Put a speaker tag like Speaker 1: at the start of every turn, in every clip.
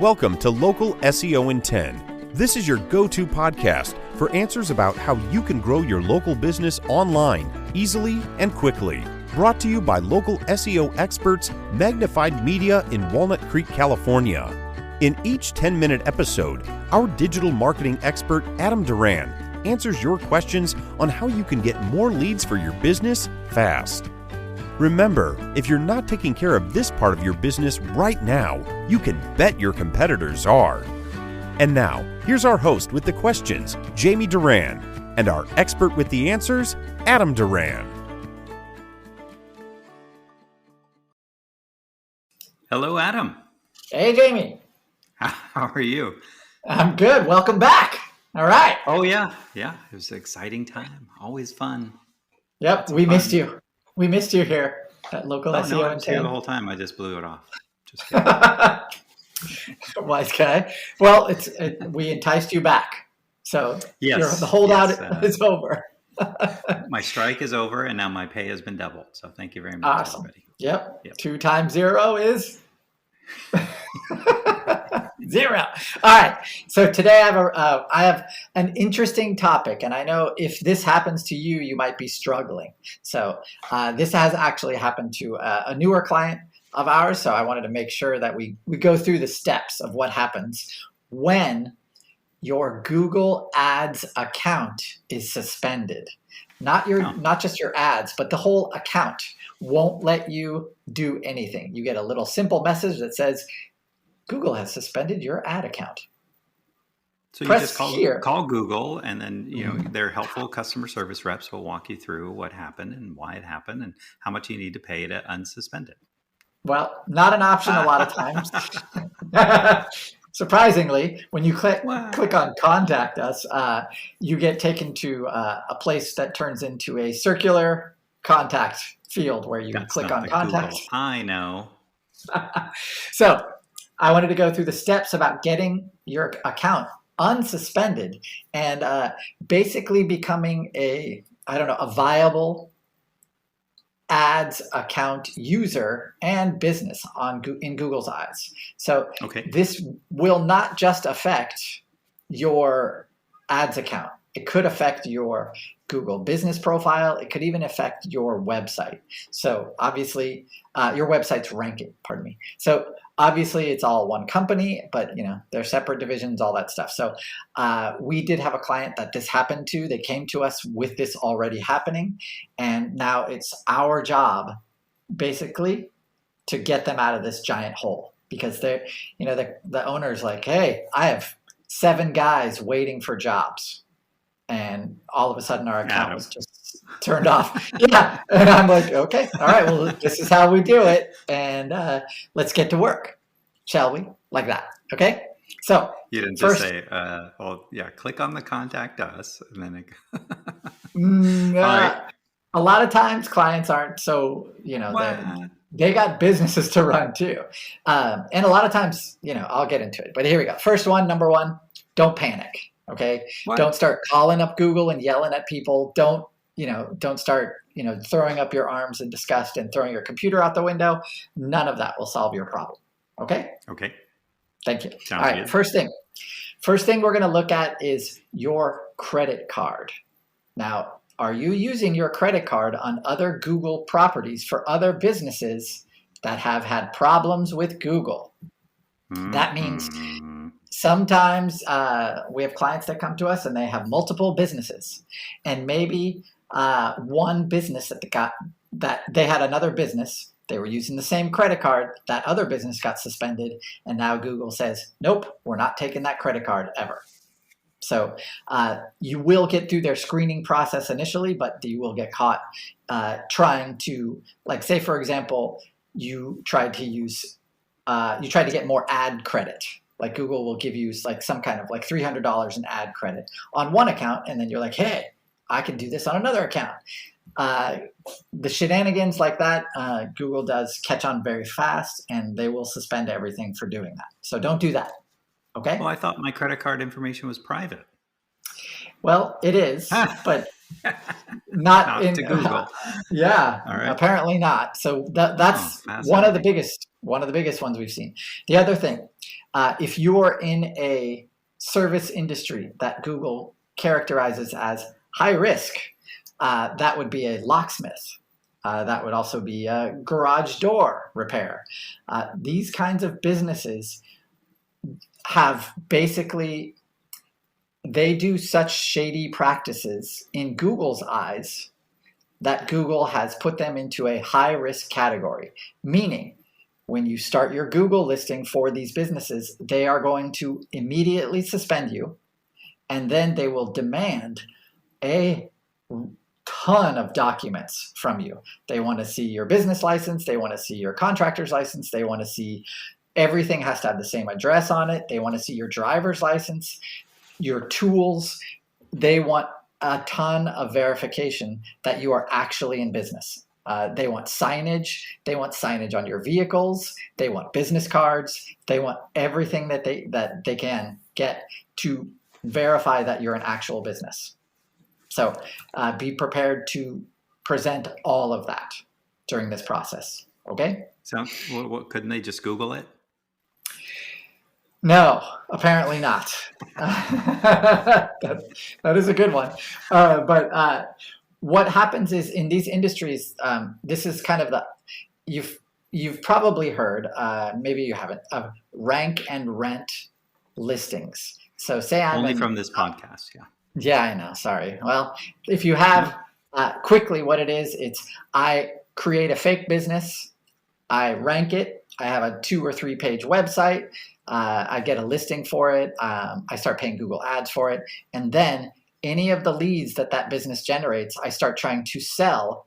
Speaker 1: Welcome to Local SEO in 10. This is your go-to podcast for answers about how you can grow your local business online easily and quickly. Brought to you by local SEO experts Magnified Media in Walnut Creek, California. In each 10-minute episode, our digital marketing expert Adam Duran answers your questions on how you can get more leads for your business fast. Remember, if you're not taking care of this part of your business right now, you can bet your competitors are. And now, here's our host with the questions, Jamie Duran, and our expert with the answers, Adam Duran.
Speaker 2: Hello, Adam.
Speaker 3: Hey, Jamie.
Speaker 2: How are you?
Speaker 3: I'm good. Welcome back. All right.
Speaker 2: Oh, yeah. Yeah, it was an exciting time. Always fun.
Speaker 3: Yep, we missed you. We missed you here at Local SEO.
Speaker 2: No, I was here the whole time. I just blew it off. Just
Speaker 3: Wise guy. Well, we enticed you back. So
Speaker 2: yes,
Speaker 3: the holdout is over.
Speaker 2: My strike is over, and now my pay has been doubled. So thank you very much,
Speaker 3: awesome.
Speaker 2: everybody.
Speaker 3: Yep. 2 times 0 is 0. All right. So today I have an interesting topic, and I know if this happens to you, you might be struggling. So this has actually happened to a newer client of ours. So I wanted to make sure that we go through the steps of what happens when your Google Ads account is suspended. Not just your ads, but the whole account won't let you do anything. You get a little simple message that says, Google has suspended your ad account.
Speaker 2: So you just call Google, and then their helpful customer service reps will walk you through what happened and why it happened and how much you need to pay to unsuspend it.
Speaker 3: Well, not an option a lot of times. Surprisingly, when you click on Contact Us, you get taken to a place that turns into a circular contact field where you click on Contact.
Speaker 2: Google. I know.
Speaker 3: So I wanted to go through the steps about getting your account unsuspended and basically becoming a viable ads account user and business in Google's eyes. So This will not just affect your ads account. It could affect your Google business profile. It could even affect your website. So obviously your website's ranking, pardon me. So obviously it's all one company, but they're separate divisions, all that stuff. So we did have a client that this happened to. They came to us with this already happening. And now it's our job basically to get them out of this giant hole, because the owner's like, hey, I have 7 guys waiting for jobs. And all of a sudden our account was just turned off. Yeah. And I'm like, okay, all right, well, this is how we do it. And let's get to work, shall we? Like that. Okay. So
Speaker 2: you didn't just say, click on the Contact Us. And then
Speaker 3: a lot of times clients aren't so, they got businesses to run too. And a lot of times, I'll get into it. But here we go. Number one, don't panic. Okay.
Speaker 2: What?
Speaker 3: Don't start calling up Google and yelling at people. Don't start, throwing up your arms in disgust and throwing your computer out the window. None of that will solve your problem. Okay.
Speaker 2: Okay.
Speaker 3: Thank you.
Speaker 2: Sounds
Speaker 3: all right.
Speaker 2: good.
Speaker 3: First thing we're going to look at is your credit card. Now, are you using your credit card on other Google properties for other businesses that have had problems with Google? That means sometimes we have clients that come to us and they have multiple businesses, and maybe one business that they had another business. They were using the same credit card. That other business got suspended, and now Google says, nope, we're not taking that credit card ever. So you will get through their screening process initially, but you will get caught trying to, say, for example, you tried to get more ad credit. Like Google will give you some kind of $300 in ad credit on one account, and then you're like, hey, I can do this on another account. The shenanigans like that, Google does catch on very fast, and they will suspend everything for doing that. So don't do that. Okay?
Speaker 2: Well, I thought my credit card information was private.
Speaker 3: Well, it is, but Not in
Speaker 2: to Google.
Speaker 3: Yeah,
Speaker 2: All right.
Speaker 3: apparently not. So that's one of the biggest ones we've seen. The other thing, if you are in a service industry that Google characterizes as high risk, that would be a locksmith. That would also be a garage door repair. These kinds of businesses have basically, they do such shady practices in Google's eyes that Google has put them into a high risk category, meaning when you start your Google listing for these businesses, they are going to immediately suspend you, and then they will demand a ton of documents from you. They want to see your business license, they want to see your contractor's license, they want to see everything has to have the same address on it, they want to see your driver's license, your tools. They want a ton of verification that you are actually in business. They want signage. They want signage on your vehicles. They want business cards. They want everything that they can get to verify that you're an actual business. So be prepared to present all of that during this process. Okay?
Speaker 2: So couldn't they just Google it?
Speaker 3: No, apparently not. That is a good one. But what happens is in these industries, this is kind of you've probably heard, maybe you haven't, of rank and rent listings. So say I'm
Speaker 2: only from this podcast, yeah.
Speaker 3: Yeah, I know. Sorry. Well, if you have quickly what it is, it's I create a fake business, I rank it, I have a 2 or 3 page website. I get a listing for it. I start paying Google ads for it. And then any of the leads that business generates, I start trying to sell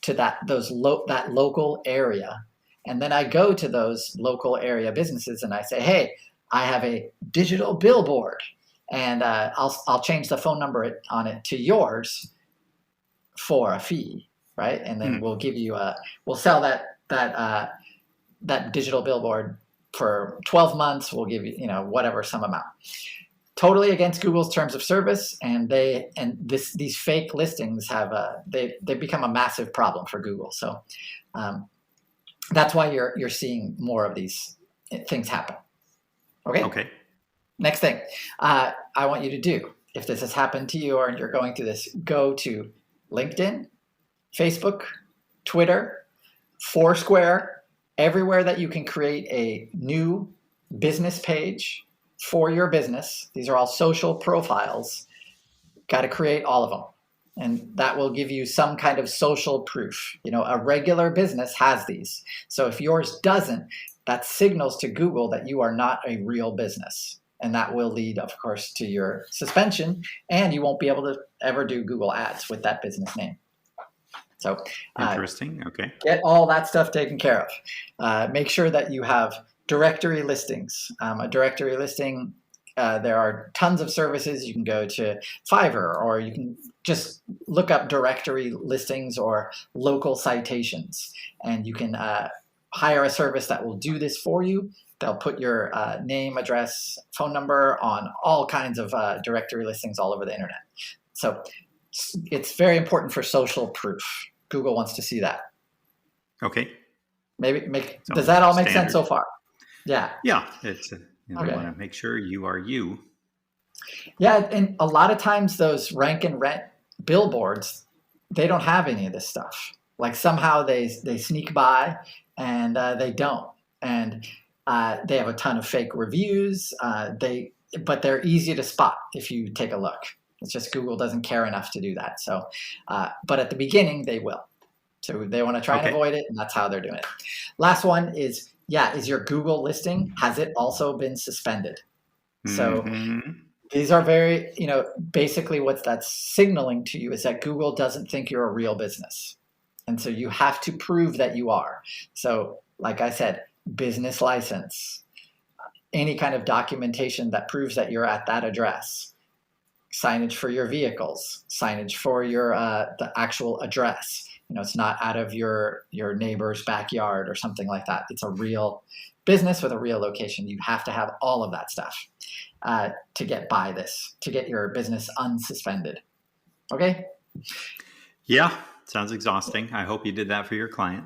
Speaker 3: to that local area. And then I go to those local area businesses and I say, hey, I have a digital billboard and I'll change the phone number on it to yours for a fee, right? And then we'll give you we'll sell that digital billboard for 12 months, we'll give you, whatever, some amount. Totally against Google's terms of service, and these fake listings have they become a massive problem for Google. So that's why you're seeing more of these things happen. Okay.
Speaker 2: Okay.
Speaker 3: Next thing I want you to do, if this has happened to you or you're going through this, go to LinkedIn, Facebook, Twitter, Foursquare, everywhere that you can create a new business page for your business. These are all social profiles. Got to create all of them. And that will give you some kind of social proof. A regular business has these. So if yours doesn't, that signals to Google that you are not a real business. And that will lead, of course, to your suspension. And you won't be able to ever do Google ads with that business name. So
Speaker 2: interesting. Okay.
Speaker 3: Get all that stuff taken care of. Make sure that you have directory listings. A directory listing, there are tons of services. You can go to Fiverr, or you can just look up directory listings or local citations. And you can hire a service that will do this for you. They'll put your name, address, phone number on all kinds of directory listings all over the internet. So it's very important for social proof. Google wants to see that.
Speaker 2: Okay.
Speaker 3: Does that all make sense so far? Yeah.
Speaker 2: Yeah. It's okay. We want to make sure you are you.
Speaker 3: Yeah, and a lot of times those rank and rent billboards, they don't have any of this stuff. Like somehow they sneak by and they don't. And they have a ton of fake reviews. But they're easy to spot if you take a look. It's just Google doesn't care enough to do that. So, but at the beginning, they will. So they want to try and avoid it, and that's how they're doing it. Last one is your Google listing, has it also been suspended? So these are very, basically what that's signaling to you is that Google doesn't think you're a real business. And so you have to prove that you are. So like I said, business license, any kind of documentation that proves that you're at that address, signage for your vehicles, signage for your the actual address. It's not out of your neighbor's backyard or something like that. It's a real business with a real location. You have to have all of that stuff to get by this, to get your business unsuspended. Okay?
Speaker 2: Yeah, sounds exhausting. I hope you did that for your client.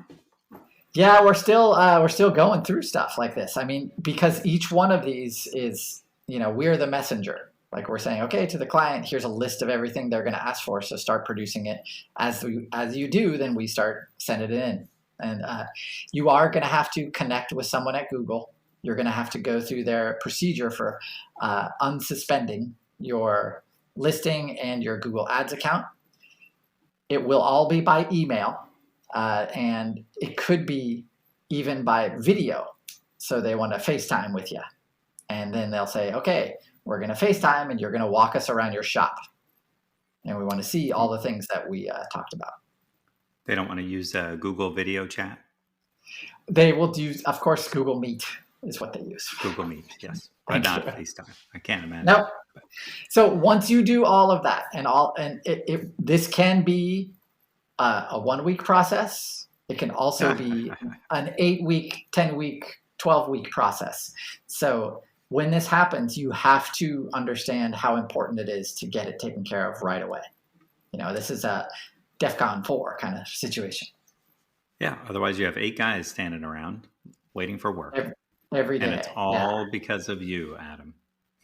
Speaker 3: Yeah, we're still going through stuff like this. I mean, because each one of these is, we're the messenger. Like we're saying, okay, to the client, here's a list of everything they're going to ask for. So start producing it. As you do, then we start sending it in. And you are going to have to connect with someone at Google. You're going to have to go through their procedure for unsuspending your listing and your Google Ads account. It will all be by email. And it could be even by video. So they want to FaceTime with you. And then they'll say, okay, we're going to FaceTime and you're going to walk us around your shop. And we want to see all the things that we talked about.
Speaker 2: They don't want to use Google video chat?
Speaker 3: They will use, of course, Google Meet is what they use.
Speaker 2: Google Meet, yes. But not FaceTime. I can't imagine.
Speaker 3: No. So once you do all of that this can be a 1 week process. It can also be an 8 week, 10 week, 12 week process. So when this happens, you have to understand how important it is to get it taken care of right away. This is a DEFCON 4 kind of situation.
Speaker 2: Yeah. Otherwise you have 8 guys standing around waiting for work
Speaker 3: every day.
Speaker 2: And it's all because of you, Adam.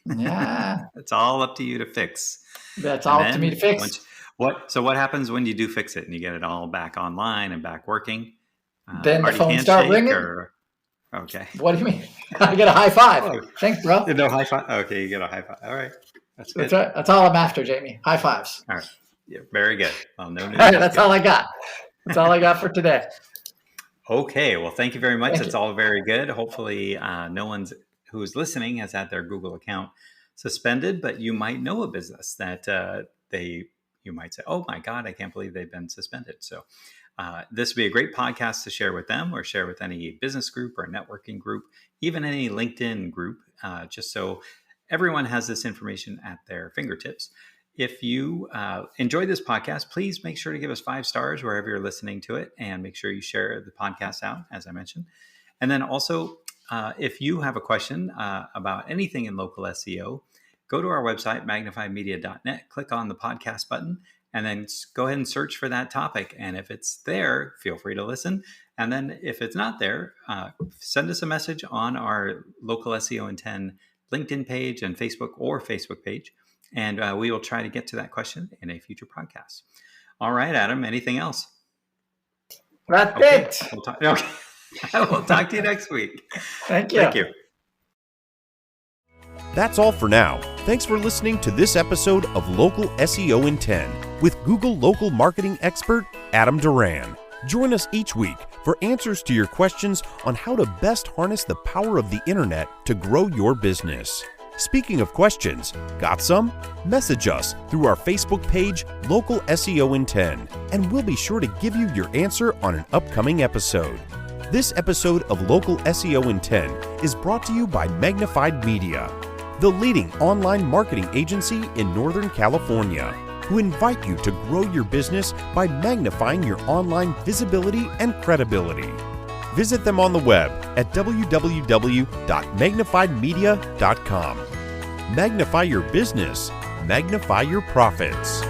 Speaker 3: Yeah.
Speaker 2: It's all up to you to fix.
Speaker 3: That's all up to me to fix.
Speaker 2: So what happens when you do fix it and you get it all back online and back working?
Speaker 3: Then the phone start ringing?
Speaker 2: Okay.
Speaker 3: What do you mean? I get a high five. Oh. Thanks, bro.
Speaker 2: No high five? Okay, you get a high five. All right. That's good.
Speaker 3: That's right. That's all I'm after, Jamie. High fives.
Speaker 2: All right. Yeah, very good. Well, no news.
Speaker 3: All right, that's all I got. That's all I got for today.
Speaker 2: Okay. Well, thank you very much. It's all very good. Hopefully no one's who's listening has had their Google account suspended, but you might know a business that you might say, oh my God, I can't believe they've been suspended. So this would be a great podcast to share with them or share with any business group or networking group, even any LinkedIn group, just so everyone has this information at their fingertips. If you enjoy this podcast, please make sure to give us 5 stars wherever you're listening to it, and make sure you share the podcast out, as I mentioned. And then also, if you have a question about anything in local SEO, go to our website, magnifiedmedia.net, click on the podcast button, and then go ahead and search for that topic. And if it's there, feel free to listen. And then if it's not there, send us a message on our Local SEO in 10 LinkedIn page and Facebook page. And we will try to get to that question in a future podcast. All right, Adam, anything else?
Speaker 3: That's it.
Speaker 2: Okay. We'll talk to you next week.
Speaker 3: Thank you.
Speaker 2: Thank you.
Speaker 1: That's all for now. Thanks for listening to this episode of Local SEO in 10 with Google local marketing expert Adam Duran. Join us each week for answers to your questions on how to best harness the power of the internet to grow your business. Speaking of questions, got some? Message us through our Facebook page, Local SEO in 10, and we'll be sure to give you your answer on an upcoming episode. This episode of Local SEO in 10 is brought to you by Magnified Media, the leading online marketing agency in Northern California, who invite you to grow your business by magnifying your online visibility and credibility. Visit them on the web at www.magnifiedmedia.com. Magnify your business, magnify your profits.